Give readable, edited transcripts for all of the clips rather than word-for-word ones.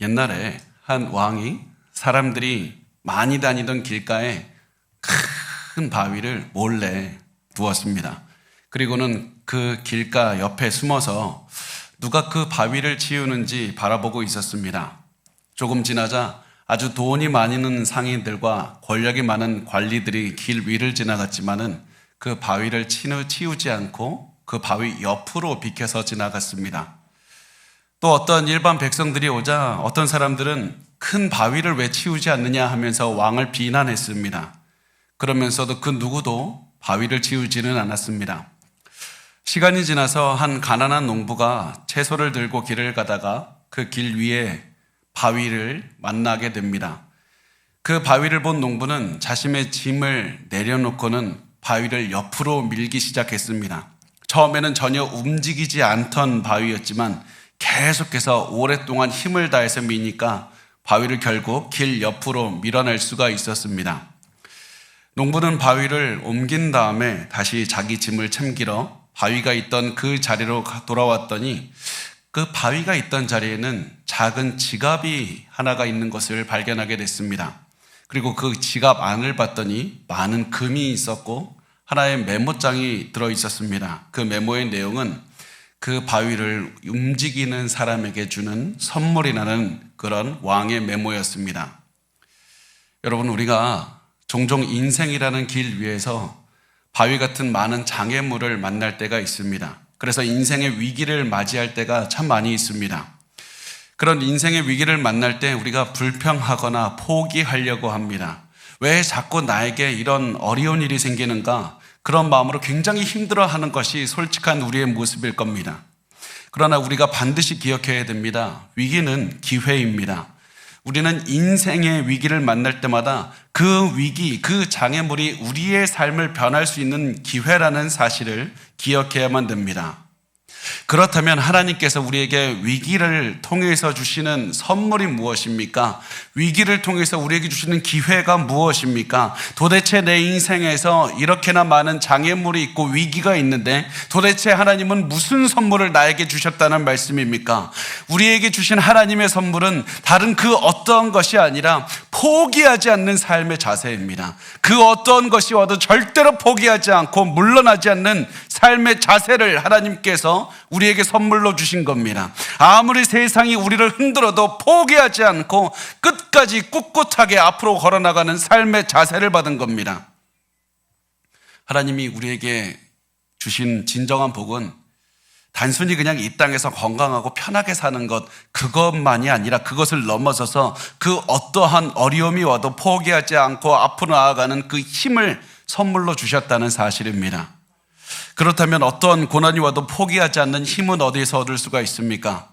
옛날에 한 왕이 사람들이 많이 다니던 길가에 큰 바위를 몰래 두었습니다. 그리고는 그 길가 옆에 숨어서 누가 그 바위를 치우는지 바라보고 있었습니다. 조금 지나자 아주 돈이 많이 있는 상인들과 권력이 많은 관리들이 길 위를 지나갔지만은 그 바위를 치우지 않고 그 바위 옆으로 비켜서 지나갔습니다. 또 어떤 일반 백성들이 오자 어떤 사람들은 큰 바위를 왜 치우지 않느냐 하면서 왕을 비난했습니다. 그러면서도 그 누구도 바위를 치우지는 않았습니다. 시간이 지나서 한 가난한 농부가 채소를 들고 길을 가다가 그 길 위에 바위를 만나게 됩니다. 그 바위를 본 농부는 자신의 짐을 내려놓고는 바위를 옆으로 밀기 시작했습니다. 처음에는 전혀 움직이지 않던 바위였지만 계속해서 오랫동안 힘을 다해서 미니까 바위를 결국 길 옆으로 밀어낼 수가 있었습니다. 농부는 바위를 옮긴 다음에 다시 자기 짐을 챙기러 바위가 있던 그 자리로 돌아왔더니 그 바위가 있던 자리에는 작은 지갑이 하나가 있는 것을 발견하게 됐습니다. 그리고 그 지갑 안을 봤더니 많은 금이 있었고 하나의 메모장이 들어 있었습니다. 그 메모의 내용은 그 바위를 움직이는 사람에게 주는 선물이라는 그런 왕의 메모였습니다. 여러분, 우리가 종종 인생이라는 길 위에서 바위 같은 많은 장애물을 만날 때가 있습니다. 그래서 인생의 위기를 맞이할 때가 참 많이 있습니다. 그런 인생의 위기를 만날 때 우리가 불평하거나 포기하려고 합니다. 왜 자꾸 나에게 이런 어려운 일이 생기는가? 그런 마음으로 굉장히 힘들어하는 것이 솔직한 우리의 모습일 겁니다. 그러나 우리가 반드시 기억해야 됩니다. 위기는 기회입니다. 우리는 인생의 위기를 만날 때마다 그 위기, 그 장애물이 우리의 삶을 변할 수 있는 기회라는 사실을 기억해야만 됩니다. 그렇다면 하나님께서 우리에게 위기를 통해서 주시는 선물이 무엇입니까? 위기를 통해서 우리에게 주시는 기회가 무엇입니까? 도대체 내 인생에서 이렇게나 많은 장애물이 있고 위기가 있는데 도대체 하나님은 무슨 선물을 나에게 주셨다는 말씀입니까? 우리에게 주신 하나님의 선물은 다른 그 어떤 것이 아니라 포기하지 않는 삶의 자세입니다. 그 어떤 것이 와도 절대로 포기하지 않고 물러나지 않는 삶의 자세를 하나님께서 우리에게 선물로 주신 겁니다. 아무리 세상이 우리를 흔들어도 포기하지 않고 끝까지 꿋꿋하게 앞으로 걸어나가는 삶의 자세를 받은 겁니다. 하나님이 우리에게 주신 진정한 복은 단순히 그냥 이 땅에서 건강하고 편하게 사는 것, 그것만이 아니라 그것을 넘어서서 그 어떠한 어려움이 와도 포기하지 않고 앞으로 나아가는 그 힘을 선물로 주셨다는 사실입니다. 그렇다면 어떤 고난이 와도 포기하지 않는 힘은 어디에서 얻을 수가 있습니까?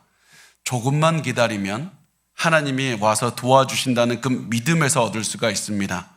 조금만 기다리면 하나님이 와서 도와주신다는 그 믿음에서 얻을 수가 있습니다.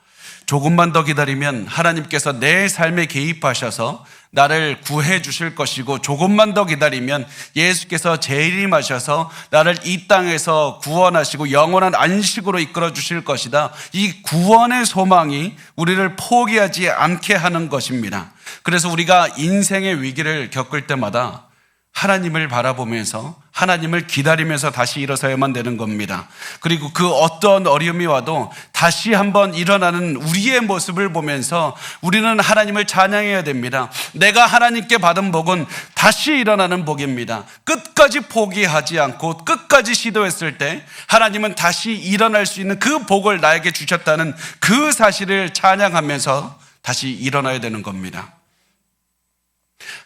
조금만 더 기다리면 하나님께서 내 삶에 개입하셔서 나를 구해 주실 것이고, 조금만 더 기다리면 예수께서 재림하셔서 나를 이 땅에서 구원하시고 영원한 안식으로 이끌어 주실 것이다. 이 구원의 소망이 우리를 포기하지 않게 하는 것입니다. 그래서 우리가 인생의 위기를 겪을 때마다 하나님을 바라보면서 하나님을 기다리면서 다시 일어서야만 되는 겁니다. 그리고 그 어떤 어려움이 와도 다시 한번 일어나는 우리의 모습을 보면서 우리는 하나님을 찬양해야 됩니다. 내가 하나님께 받은 복은 다시 일어나는 복입니다. 끝까지 포기하지 않고 끝까지 시도했을 때 하나님은 다시 일어날 수 있는 그 복을 나에게 주셨다는 그 사실을 찬양하면서 다시 일어나야 되는 겁니다.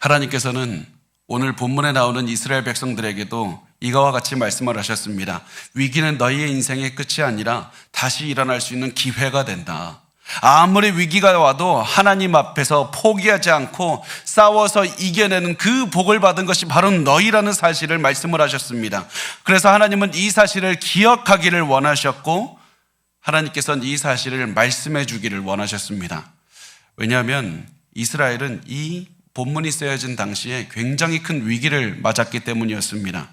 하나님께서는 오늘 본문에 나오는 이스라엘 백성들에게도 이거와 같이 말씀을 하셨습니다. 위기는 너희의 인생의 끝이 아니라 다시 일어날 수 있는 기회가 된다. 아무리 위기가 와도 하나님 앞에서 포기하지 않고 싸워서 이겨내는 그 복을 받은 것이 바로 너희라는 사실을 말씀을 하셨습니다. 그래서 하나님은 이 사실을 기억하기를 원하셨고, 하나님께서는 이 사실을 말씀해 주기를 원하셨습니다. 왜냐하면 이스라엘은 이 본문이 쓰여진 당시에 굉장히 큰 위기를 맞았기 때문이었습니다.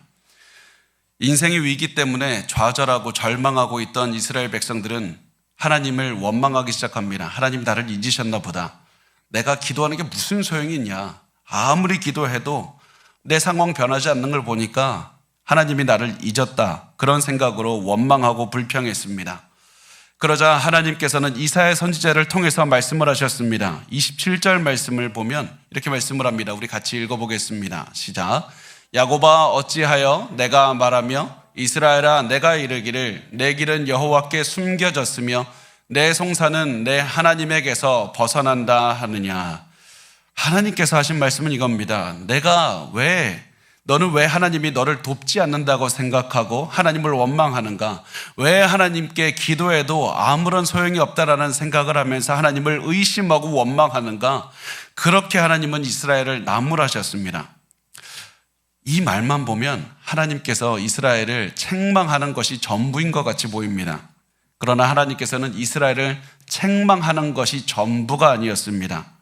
인생의 위기 때문에 좌절하고 절망하고 있던 이스라엘 백성들은 하나님을 원망하기 시작합니다. 하나님 나를 잊으셨나 보다. 내가 기도하는 게 무슨 소용이 있냐. 아무리 기도해도 내 상황 변하지 않는 걸 보니까 하나님이 나를 잊었다. 그런 생각으로 원망하고 불평했습니다. 그러자 하나님께서는 이사야 선지자를 통해서 말씀을 하셨습니다. 27절 말씀을 보면 이렇게 말씀을 합니다. 우리 같이 읽어보겠습니다. 시작. 야곱아 어찌하여 내가 말하며 이스라엘아 내가 이르기를 내 길은 여호와께 숨겨졌으며 내 송사는 내 하나님에게서 벗어난다 하느냐. 하나님께서 하신 말씀은 이겁니다. 너는 왜 하나님이 너를 돕지 않는다고 생각하고 하나님을 원망하는가? 왜 하나님께 기도해도 아무런 소용이 없다라는 생각을 하면서 하나님을 의심하고 원망하는가? 그렇게 하나님은 이스라엘을 나무라셨습니다. 이 말만 보면 하나님께서 이스라엘을 책망하는 것이 전부인 것 같이 보입니다. 그러나 하나님께서는 이스라엘을 책망하는 것이 전부가 아니었습니다.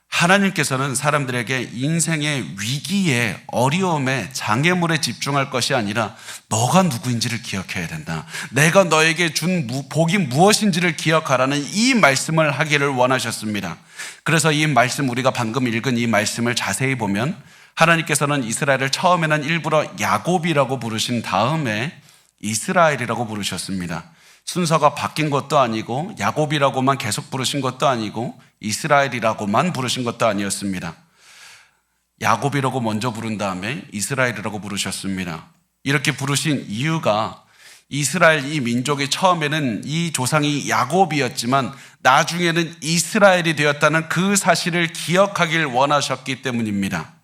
하나님께서는 사람들에게 인생의 위기에 어려움에 장애물에 집중할 것이 아니라 너가 누구인지를 기억해야 된다. 내가 너에게 준 복이 무엇인지를 기억하라는 이 말씀을 하기를 원하셨습니다. 그래서 이 말씀 우리가 방금 읽은 이 말씀을 자세히 보면 하나님께서는 이스라엘을 처음에는 일부러 야곱이라고 부르신 다음에 이스라엘이라고 부르셨습니다. 순서가 바뀐 것도 아니고 야곱이라고만 계속 부르신 것도 아니고 이스라엘이라고만 부르신 것도 아니었습니다. 야곱이라고 먼저 부른 다음에 이스라엘이라고 부르셨습니다. 이렇게 부르신 이유가 이스라엘 이 민족이 처음에는 이 조상이 야곱이었지만 나중에는 이스라엘이 되었다는 그 사실을 기억하길 원하셨기 때문입니다.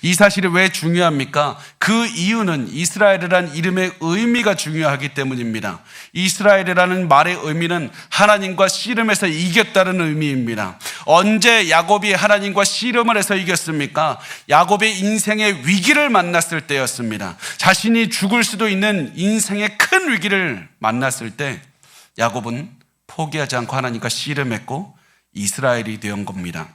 이 사실이 왜 중요합니까? 그 이유는 이스라엘이라는 이름의 의미가 중요하기 때문입니다. 이스라엘이라는 말의 의미는 하나님과 씨름해서 이겼다는 의미입니다. 언제 야곱이 하나님과 씨름을 해서 이겼습니까? 야곱의 인생의 위기를 만났을 때였습니다. 자신이 죽을 수도 있는 인생의 큰 위기를 만났을 때 야곱은 포기하지 않고 하나님과 씨름했고 이스라엘이 된 겁니다.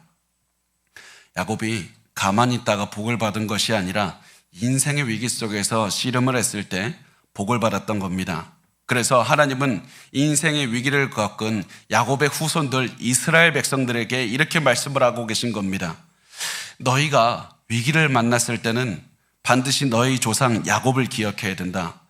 야곱이 가만히 있다가 복을 받은 것이 아니라 인생의 위기 속에서 씨름을 했을 때 복을 받았던 겁니다. 그래서 하나님은 인생의 위기를 겪은 야곱의 후손들 이스라엘 백성들에게 이렇게 말씀을 하고 계신 겁니다. 너희가 위기를 만났을 때는 반드시 너희 조상 야곱을 기억해야 된다.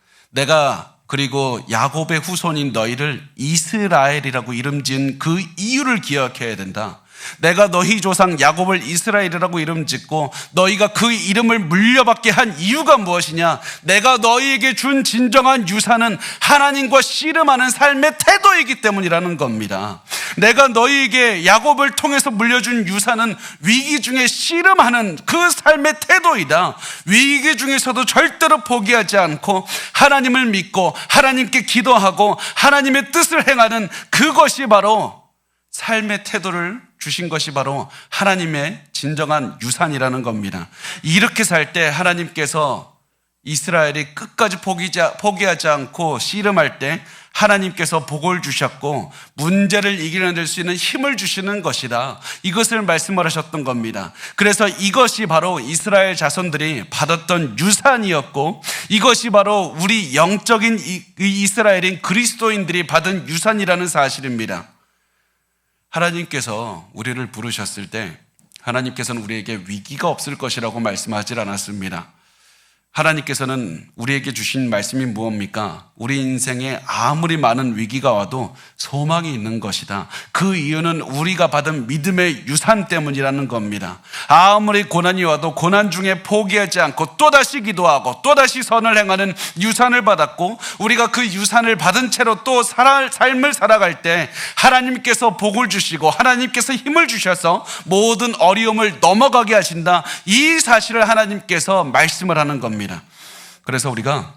그리고 야곱의 후손인 너희를 이스라엘이라고 이름 지은 그 이유를 기억해야 된다. 내가 너희 조상 야곱을 이스라엘이라고 이름 짓고 너희가 그 이름을 물려받게 한 이유가 무엇이냐? 내가 너희에게 준 진정한 유산은 하나님과 씨름하는 삶의 태도이기 때문이라는 겁니다. 내가 너희에게 야곱을 통해서 물려준 유산은 위기 중에 씨름하는 그 삶의 태도이다. 위기 중에서도 절대로 포기하지 않고 하나님을 믿고 하나님께 기도하고 하나님의 뜻을 행하는 그것이 바로 삶의 태도를 주신 것이 바로 하나님의 진정한 유산이라는 겁니다. 이렇게 살 때 하나님께서 이스라엘이 끝까지 포기하지 않고 씨름할 때 하나님께서 복을 주셨고 문제를 이겨낼 수 있는 힘을 주시는 것이다. 이것을 말씀을 하셨던 겁니다. 그래서 이것이 바로 이스라엘 자손들이 받았던 유산이었고 이것이 바로 우리 영적인 이스라엘인 그리스도인들이 받은 유산이라는 사실입니다. 하나님께서 우리를 부르셨을 때 하나님께서는 우리에게 위기가 없을 것이라고 말씀하지 않았습니다. 하나님께서는 우리에게 주신 말씀이 무엇입니까? 우리 인생에 아무리 많은 위기가 와도 소망이 있는 것이다. 그 이유는 우리가 받은 믿음의 유산 때문이라는 겁니다. 아무리 고난이 와도 고난 중에 포기하지 않고 또다시 기도하고 또다시 선을 행하는 유산을 받았고 우리가 그 유산을 받은 채로 또 삶을 살아갈 때 하나님께서 복을 주시고 하나님께서 힘을 주셔서 모든 어려움을 넘어가게 하신다. 이 사실을 하나님께서 말씀을 하는 겁니다. 그래서 우리가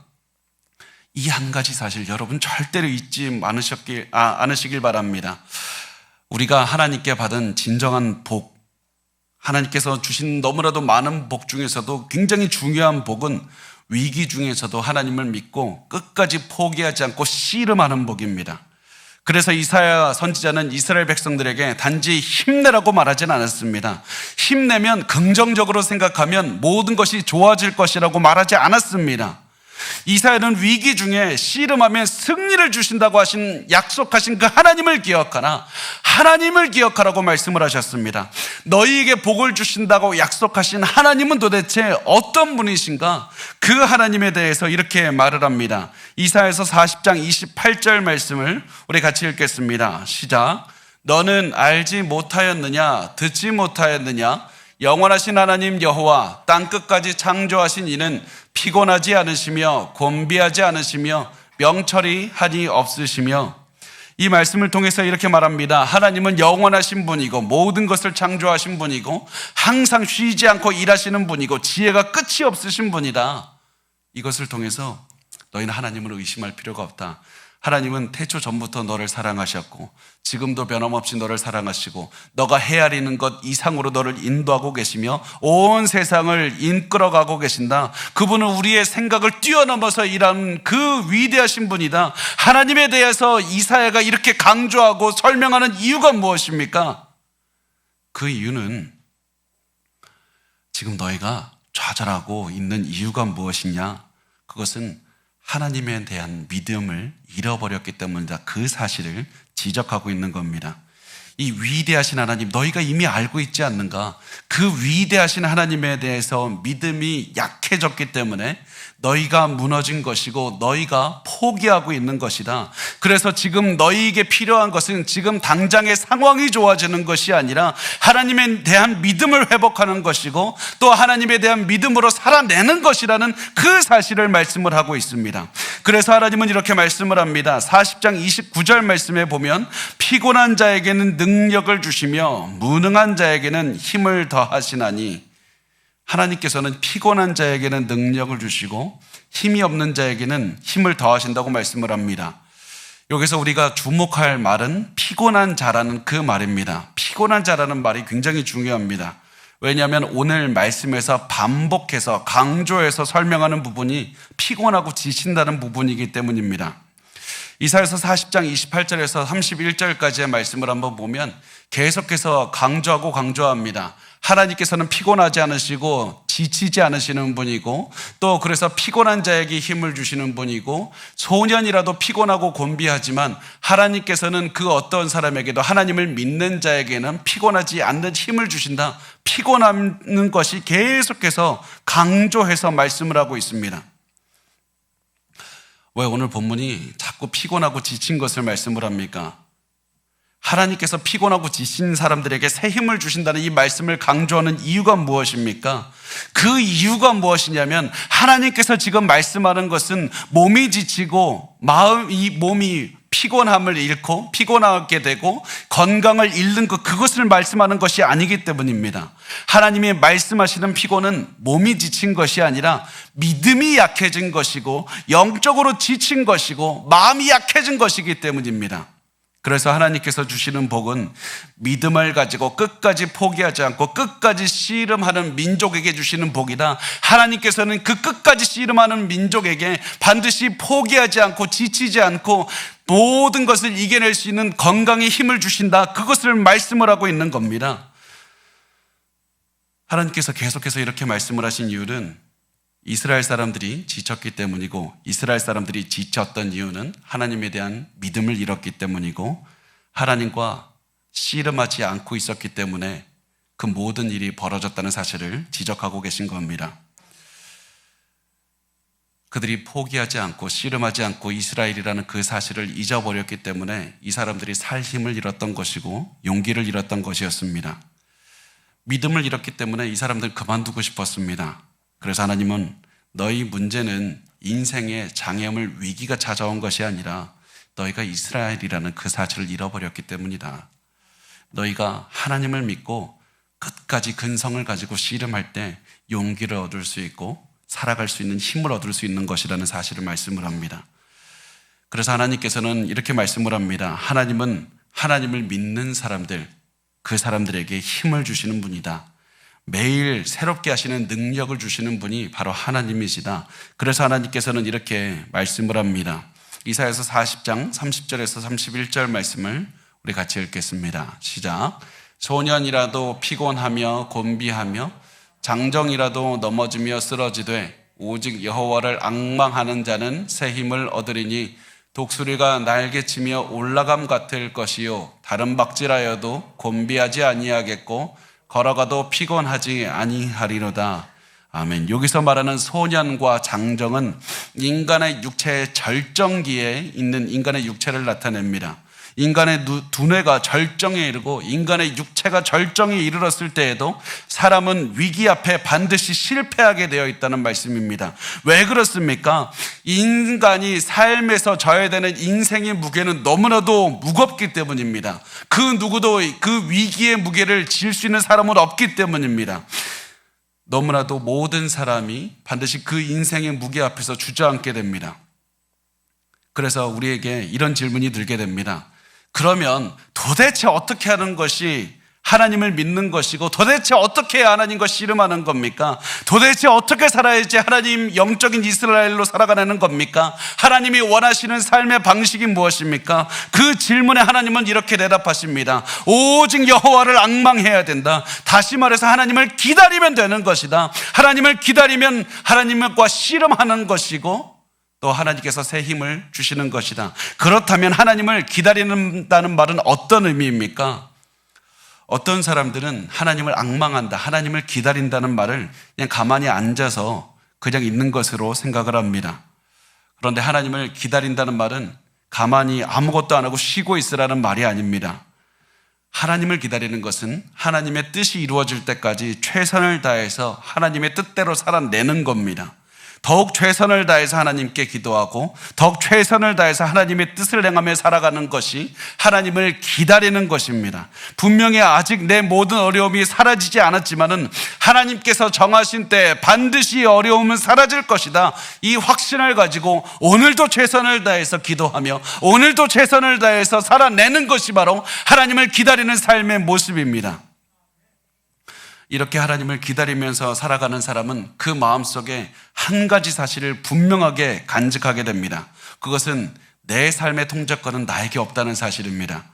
이 한 가지 사실 여러분 절대로 잊지 않으시길 바랍니다. 우리가 하나님께 받은 진정한 복, 하나님께서 주신 너무나도 많은 복 중에서도 굉장히 중요한 복은 위기 중에서도 하나님을 믿고 끝까지 포기하지 않고 씨름하는 복입니다. 그래서 이사야 선지자는 이스라엘 백성들에게 단지 힘내라고 말하진 않았습니다. 힘내면 긍정적으로 생각하면 모든 것이 좋아질 것이라고 말하지 않았습니다. 이사야는 위기 중에 씨름하면 승리를 주신다고 약속하신 그 하나님을 기억하라. 하나님을 기억하라고 말씀을 하셨습니다. 너희에게 복을 주신다고 약속하신 하나님은 도대체 어떤 분이신가? 그 하나님에 대해서 이렇게 말을 합니다. 이사야서 40장 28절 말씀을 우리 같이 읽겠습니다. 시작. 너는 알지 못하였느냐? 듣지 못하였느냐? 영원하신 하나님 여호와 땅끝까지 창조하신 이는 피곤하지 않으시며 곤비하지 않으시며 명철이 한이 없으시며. 이 말씀을 통해서 이렇게 말합니다. 하나님은 영원하신 분이고 모든 것을 창조하신 분이고 항상 쉬지 않고 일하시는 분이고 지혜가 끝이 없으신 분이다. 이것을 통해서 너희는 하나님을 의심할 필요가 없다. 하나님은 태초 전부터 너를 사랑하셨고 지금도 변함없이 너를 사랑하시고 너가 헤아리는 것 이상으로 너를 인도하고 계시며 온 세상을 이끌어가고 계신다. 그분은 우리의 생각을 뛰어넘어서 일하는 그 위대하신 분이다. 하나님에 대해서 이사야가 이렇게 강조하고 설명하는 이유가 무엇입니까? 그 이유는 지금 너희가 좌절하고 있는 이유가 무엇이냐? 그것은 하나님에 대한 믿음을 잃어버렸기 때문이다. 그 사실을 지적하고 있는 겁니다. 이 위대하신 하나님, 너희가 이미 알고 있지 않는가? 그 위대하신 하나님에 대해서 믿음이 약해졌기 때문에 너희가 무너진 것이고 너희가 포기하고 있는 것이다. 그래서 지금 너희에게 필요한 것은 지금 당장의 상황이 좋아지는 것이 아니라 하나님에 대한 믿음을 회복하는 것이고 또 하나님에 대한 믿음으로 살아내는 것이라는 그 사실을 말씀을 하고 있습니다. 그래서 하나님은 이렇게 말씀을 합니다. 40장 29절 말씀에 보면 피곤한 자에게는 능력을 주시며 무능한 자에게는 힘을 더하시나니. 하나님께서는 피곤한 자에게는 능력을 주시고 힘이 없는 자에게는 힘을 더하신다고 말씀을 합니다. 여기서 우리가 주목할 말은 피곤한 자라는 그 말입니다. 피곤한 자라는 말이 굉장히 중요합니다. 왜냐하면 오늘 말씀에서 반복해서 강조해서 설명하는 부분이 피곤하고 지친다는 부분이기 때문입니다. 이사야서 40장 28절에서 31절까지의 말씀을 한번 보면 계속해서 강조합니다. 하나님께서는 피곤하지 않으시고 지치지 않으시는 분이고 또 그래서 피곤한 자에게 힘을 주시는 분이고 소년이라도 피곤하고 곤비하지만 하나님께서는 그 어떤 사람에게도 하나님을 믿는 자에게는 피곤하지 않는 힘을 주신다. 피곤하는 것이 계속해서 강조해서 말씀을 하고 있습니다. 왜 오늘 본문이 자꾸 피곤하고 지친 것을 말씀을 합니까? 하나님께서 피곤하고 지친 사람들에게 새 힘을 주신다는 이 말씀을 강조하는 이유가 무엇입니까? 그 이유가 무엇이냐면 하나님께서 지금 말씀하는 것은 몸이 지치고 이 몸이 피곤함을 잃고 피곤하게 되고 건강을 잃는 그것을 말씀하는 것이 아니기 때문입니다. 하나님이 말씀하시는 피곤은 몸이 지친 것이 아니라 믿음이 약해진 것이고 영적으로 지친 것이고 마음이 약해진 것이기 때문입니다. 그래서 하나님께서 주시는 복은 믿음을 가지고 끝까지 포기하지 않고 끝까지 씨름하는 민족에게 주시는 복이다. 하나님께서는 그 끝까지 씨름하는 민족에게 반드시 포기하지 않고 지치지 않고 모든 것을 이겨낼 수 있는 건강의 힘을 주신다. 그것을 말씀을 하고 있는 겁니다. 하나님께서 계속해서 이렇게 말씀을 하신 이유는 이스라엘 사람들이 지쳤기 때문이고 이스라엘 사람들이 지쳤던 이유는 하나님에 대한 믿음을 잃었기 때문이고 하나님과 씨름하지 않고 있었기 때문에 그 모든 일이 벌어졌다는 사실을 지적하고 계신 겁니다. 그들이 포기하지 않고 씨름하지 않고 이스라엘이라는 그 사실을 잊어버렸기 때문에 이 사람들이 살 힘을 잃었던 것이고 용기를 잃었던 것이었습니다. 믿음을 잃었기 때문에 이 사람들 그만두고 싶었습니다. 그래서 하나님은 너희 문제는 인생의 장애물 위기가 찾아온 것이 아니라 너희가 이스라엘이라는 그 사실을 잃어버렸기 때문이다. 너희가 하나님을 믿고 끝까지 근성을 가지고 씨름할 때 용기를 얻을 수 있고 살아갈 수 있는 힘을 얻을 수 있는 것이라는 사실을 말씀을 합니다. 그래서 하나님께서는 이렇게 말씀을 합니다. 하나님은 하나님을 믿는 사람들, 그 사람들에게 힘을 주시는 분이다. 매일 새롭게 하시는 능력을 주시는 분이 바로 하나님이시다. 그래서 하나님께서는 이렇게 말씀을 합니다. 이사야서 40장 30절에서 31절 말씀을 우리 같이 읽겠습니다. 시작. 소년이라도 피곤하며 곤비하며 장정이라도 넘어지며 쓰러지되 오직 여호와를 앙망하는 자는 새 힘을 얻으리니 독수리가 날개치며 올라감 같을 것이요 다른 박질하여도 곤비하지 아니하겠고 걸어가도 피곤하지 아니하리로다. 아멘. 여기서 말하는 소년과 장정은 인간의 육체의 절정기에 있는 인간의 육체를 나타냅니다. 인간의 두뇌가 절정에 이르고 인간의 육체가 절정에 이르렀을 때에도 사람은 위기 앞에 반드시 실패하게 되어 있다는 말씀입니다. 왜 그렇습니까? 인간이 삶에서 져야 되는 인생의 무게는 너무나도 무겁기 때문입니다. 그 누구도 그 위기의 무게를 질 수 있는 사람은 없기 때문입니다. 너무나도 모든 사람이 반드시 그 인생의 무게 앞에서 주저앉게 됩니다. 그래서 우리에게 이런 질문이 들게 됩니다. 그러면 도대체 어떻게 하는 것이 하나님을 믿는 것이고 도대체 어떻게 해야 하나님과 씨름하는 겁니까? 도대체 어떻게 살아야지 하나님 영적인 이스라엘로 살아가는 겁니까? 하나님이 원하시는 삶의 방식이 무엇입니까? 그 질문에 하나님은 이렇게 대답하십니다. 오직 여호와를 앙망해야 된다. 다시 말해서 하나님을 기다리면 되는 것이다. 하나님을 기다리면 하나님과 씨름하는 것이고 또 하나님께서 새 힘을 주시는 것이다. 그렇다면 하나님을 기다린다는 말은 어떤 의미입니까? 어떤 사람들은 하나님을 앙망한다, 하나님을 기다린다는 말을 그냥 가만히 앉아서 그냥 있는 것으로 생각을 합니다. 그런데 하나님을 기다린다는 말은 가만히 아무것도 안 하고 쉬고 있으라는 말이 아닙니다. 하나님을 기다리는 것은 하나님의 뜻이 이루어질 때까지 최선을 다해서 하나님의 뜻대로 살아내는 겁니다. 더욱 최선을 다해서 하나님께 기도하고 더욱 최선을 다해서 하나님의 뜻을 행하며 살아가는 것이 하나님을 기다리는 것입니다. 분명히 아직 내 모든 어려움이 사라지지 않았지만은 하나님께서 정하신 때에 반드시 어려움은 사라질 것이다. 이 확신을 가지고 오늘도 최선을 다해서 기도하며 오늘도 최선을 다해서 살아내는 것이 바로 하나님을 기다리는 삶의 모습입니다. 이렇게 하나님을 기다리면서 살아가는 사람은 그 마음속에 한 가지 사실을 분명하게 간직하게 됩니다. 그것은 내 삶의 통제권은 나에게 없다는 사실입니다.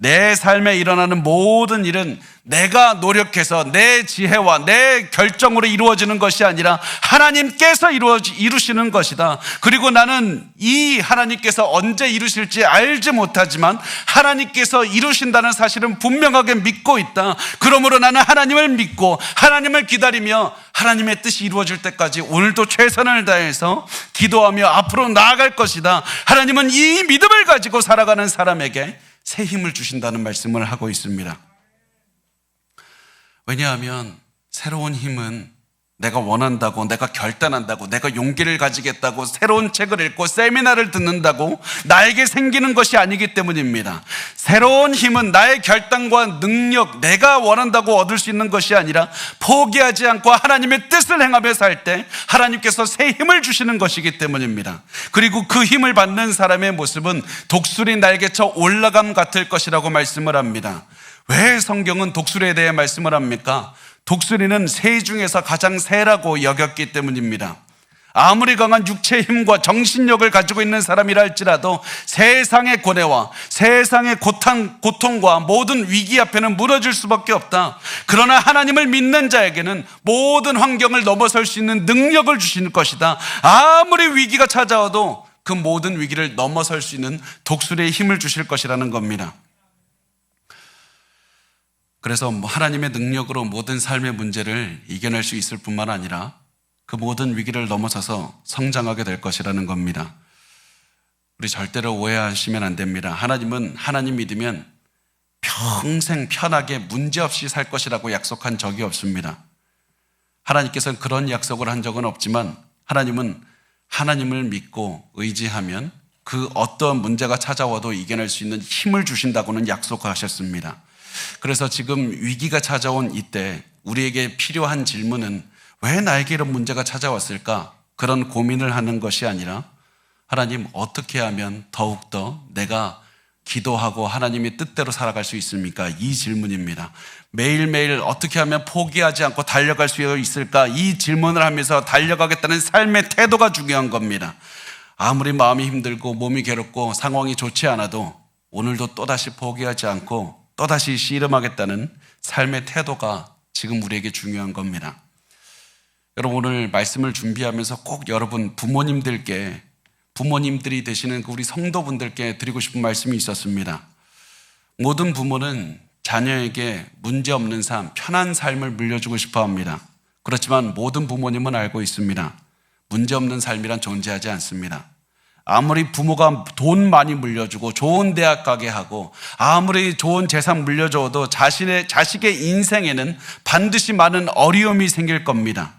내 삶에 일어나는 모든 일은 내가 노력해서 내 지혜와 내 결정으로 이루어지는 것이 아니라 하나님께서 이루시는 것이다. 그리고 나는 이 하나님께서 언제 이루실지 알지 못하지만 하나님께서 이루신다는 사실은 분명하게 믿고 있다. 그러므로 나는 하나님을 믿고 하나님을 기다리며 하나님의 뜻이 이루어질 때까지 오늘도 최선을 다해서 기도하며 앞으로 나아갈 것이다. 하나님은 이 믿음을 가지고 살아가는 사람에게 새 힘을 주신다는 말씀을 하고 있습니다. 왜냐하면 새로운 힘은 내가 원한다고, 내가 결단한다고, 내가 용기를 가지겠다고, 새로운 책을 읽고 세미나를 듣는다고 나에게 생기는 것이 아니기 때문입니다. 새로운 힘은 나의 결단과 능력, 내가 원한다고 얻을 수 있는 것이 아니라 포기하지 않고 하나님의 뜻을 행하며 살 때 하나님께서 새 힘을 주시는 것이기 때문입니다. 그리고 그 힘을 받는 사람의 모습은 독수리 날개쳐 올라감 같을 것이라고 말씀을 합니다. 왜 성경은 독수리에 대해 말씀을 합니까? 독수리는 새 중에서 가장 새라고 여겼기 때문입니다. 아무리 강한 육체의 힘과 정신력을 가지고 있는 사람이라 할지라도 세상의 고뇌와 세상의 고통과 모든 위기 앞에는 무너질 수밖에 없다. 그러나 하나님을 믿는 자에게는 모든 환경을 넘어설 수 있는 능력을 주시는 것이다. 아무리 위기가 찾아와도 그 모든 위기를 넘어설 수 있는 독수리의 힘을 주실 것이라는 겁니다. 그래서 하나님의 능력으로 모든 삶의 문제를 이겨낼 수 있을 뿐만 아니라 그 모든 위기를 넘어서서 성장하게 될 것이라는 겁니다. 우리 절대로 오해하시면 안 됩니다. 하나님은 하나님 믿으면 평생 편하게 문제없이 살 것이라고 약속한 적이 없습니다. 하나님께서는 그런 약속을 한 적은 없지만 하나님은 하나님을 믿고 의지하면 그 어떤 문제가 찾아와도 이겨낼 수 있는 힘을 주신다고는 약속하셨습니다. 그래서 지금 위기가 찾아온 이때 우리에게 필요한 질문은 왜 나에게 이런 문제가 찾아왔을까? 그런 고민을 하는 것이 아니라 하나님 어떻게 하면 더욱더 내가 기도하고 하나님의 뜻대로 살아갈 수 있습니까? 이 질문입니다. 매일매일 어떻게 하면 포기하지 않고 달려갈 수 있을까? 이 질문을 하면서 달려가겠다는 삶의 태도가 중요한 겁니다. 아무리 마음이 힘들고 몸이 괴롭고 상황이 좋지 않아도 오늘도 또다시 포기하지 않고 또다시 씨름하겠다는 삶의 태도가 지금 우리에게 중요한 겁니다. 여러분, 오늘 말씀을 준비하면서 꼭 여러분 부모님들이 되시는 우리 성도분들께 드리고 싶은 말씀이 있었습니다. 모든 부모는 자녀에게 문제없는 삶, 편한 삶을 물려주고 싶어 합니다. 그렇지만 모든 부모님은 알고 있습니다. 문제없는 삶이란 존재하지 않습니다. 아무리 부모가 돈 많이 물려주고 좋은 대학 가게 하고 아무리 좋은 재산 물려줘도 자식의 인생에는 반드시 많은 어려움이 생길 겁니다.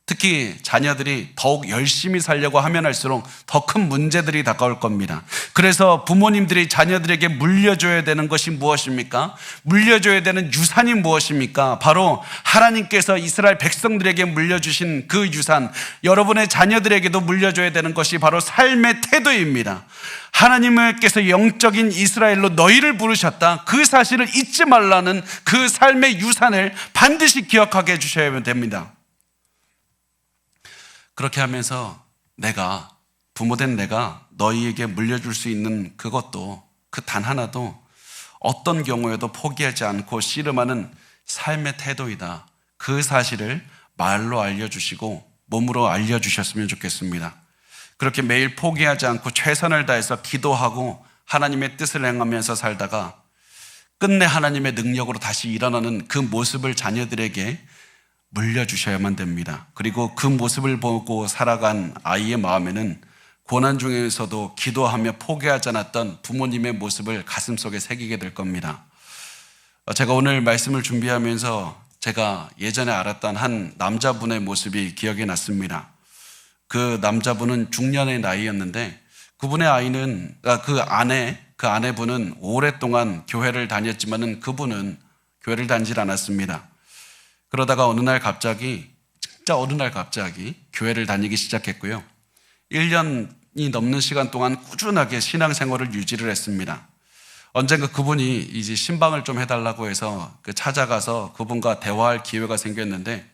특히 자녀들이 더욱 열심히 살려고 하면 할수록 더 큰 문제들이 다가올 겁니다. 그래서 부모님들이 자녀들에게 물려줘야 되는 것이 무엇입니까? 물려줘야 되는 유산이 무엇입니까? 바로 하나님께서 이스라엘 백성들에게 물려주신 그 유산, 여러분의 자녀들에게도 물려줘야 되는 것이 바로 삶의 태도입니다. 하나님께서 영적인 이스라엘로 너희를 부르셨다. 그 사실을 잊지 말라는 그 삶의 유산을 반드시 기억하게 해주셔야 됩니다. 그렇게 하면서 부모된 내가 너희에게 물려줄 수 있는 그것도, 그 단 하나도 어떤 경우에도 포기하지 않고 씨름하는 삶의 태도이다. 그 사실을 말로 알려주시고 몸으로 알려주셨으면 좋겠습니다. 그렇게 매일 포기하지 않고 최선을 다해서 기도하고 하나님의 뜻을 행하면서 살다가 끝내 하나님의 능력으로 다시 일어나는 그 모습을 자녀들에게 물려주셔야만 됩니다. 그리고 그 모습을 보고 살아간 아이의 마음에는 고난 중에서도 기도하며 포기하지 않았던 부모님의 모습을 가슴속에 새기게 될 겁니다. 제가 오늘 말씀을 준비하면서 제가 예전에 알았던 한 남자분의 모습이 기억이 났습니다. 그 남자분은 중년의 나이였는데 그분의 아이는 그 아내분은 오랫동안 교회를 다녔지만은 그분은 교회를 다니질 않았습니다. 그러다가 어느 날 갑자기 교회를 다니기 시작했고요. 1년이 넘는 시간 동안 꾸준하게 신앙생활을 유지를 했습니다. 언젠가 그분이 이제 신방을 좀 해달라고 해서 찾아가서 그분과 대화할 기회가 생겼는데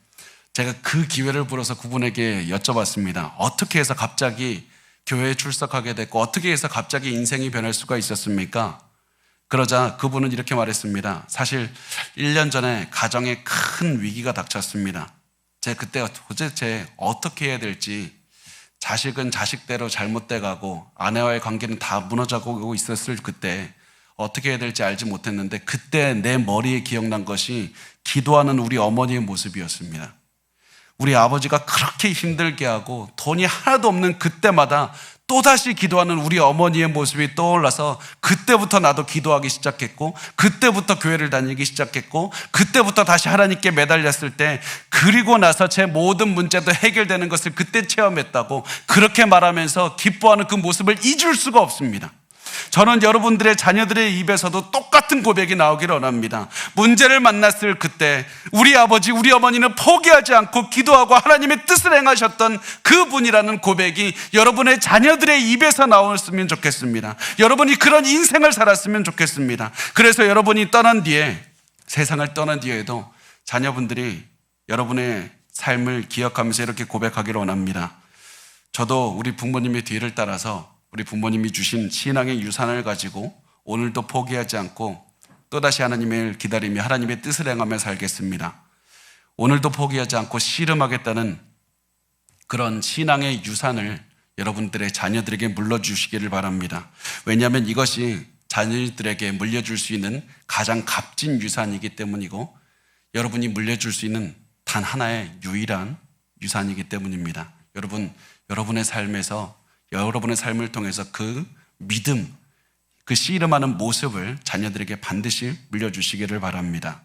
제가 그 기회를 불어서 그분에게 여쭤봤습니다. 어떻게 해서 갑자기 교회에 출석하게 됐고 어떻게 해서 갑자기 인생이 변할 수가 있었습니까? 그러자 그분은 이렇게 말했습니다. 사실 1년 전에 가정에 큰 위기가 닥쳤습니다. 제가 그때 도대체 어떻게 해야 될지, 자식은 자식대로 잘못돼 가고 아내와의 관계는 다 무너져가고 있었을 그때 어떻게 해야 될지 알지 못했는데 그때 내 머리에 기억난 것이 기도하는 우리 어머니의 모습이었습니다. 우리 아버지가 그렇게 힘들게 하고 돈이 하나도 없는 그때마다 또다시 기도하는 우리 어머니의 모습이 떠올라서 그때부터 나도 기도하기 시작했고 그때부터 교회를 다니기 시작했고 그때부터 다시 하나님께 매달렸을 때 그리고 나서 제 모든 문제도 해결되는 것을 그때 체험했다고 그렇게 말하면서 기뻐하는 그 모습을 잊을 수가 없습니다. 저는 여러분들의 자녀들의 입에서도 똑같은 고백이 나오기를 원합니다. 문제를 만났을 그때 우리 아버지, 우리 어머니는 포기하지 않고 기도하고 하나님의 뜻을 행하셨던 그분이라는 고백이 여러분의 자녀들의 입에서 나왔으면 좋겠습니다. 여러분이 그런 인생을 살았으면 좋겠습니다. 그래서 여러분이 세상을 떠난 뒤에도 자녀분들이 여러분의 삶을 기억하면서 이렇게 고백하기를 원합니다. 저도 우리 부모님의 뒤를 따라서 우리 부모님이 주신 신앙의 유산을 가지고 오늘도 포기하지 않고 또다시 하나님을 기다리며 하나님의 뜻을 행하며 살겠습니다. 오늘도 포기하지 않고 씨름하겠다는 그런 신앙의 유산을 여러분들의 자녀들에게 물려주시기를 바랍니다. 왜냐하면 이것이 자녀들에게 물려줄 수 있는 가장 값진 유산이기 때문이고 여러분이 물려줄 수 있는 단 하나의 유일한 유산이기 때문입니다. 여러분의 삶을 통해서 그 믿음, 그 씨름하는 모습을 자녀들에게 반드시 물려주시기를 바랍니다.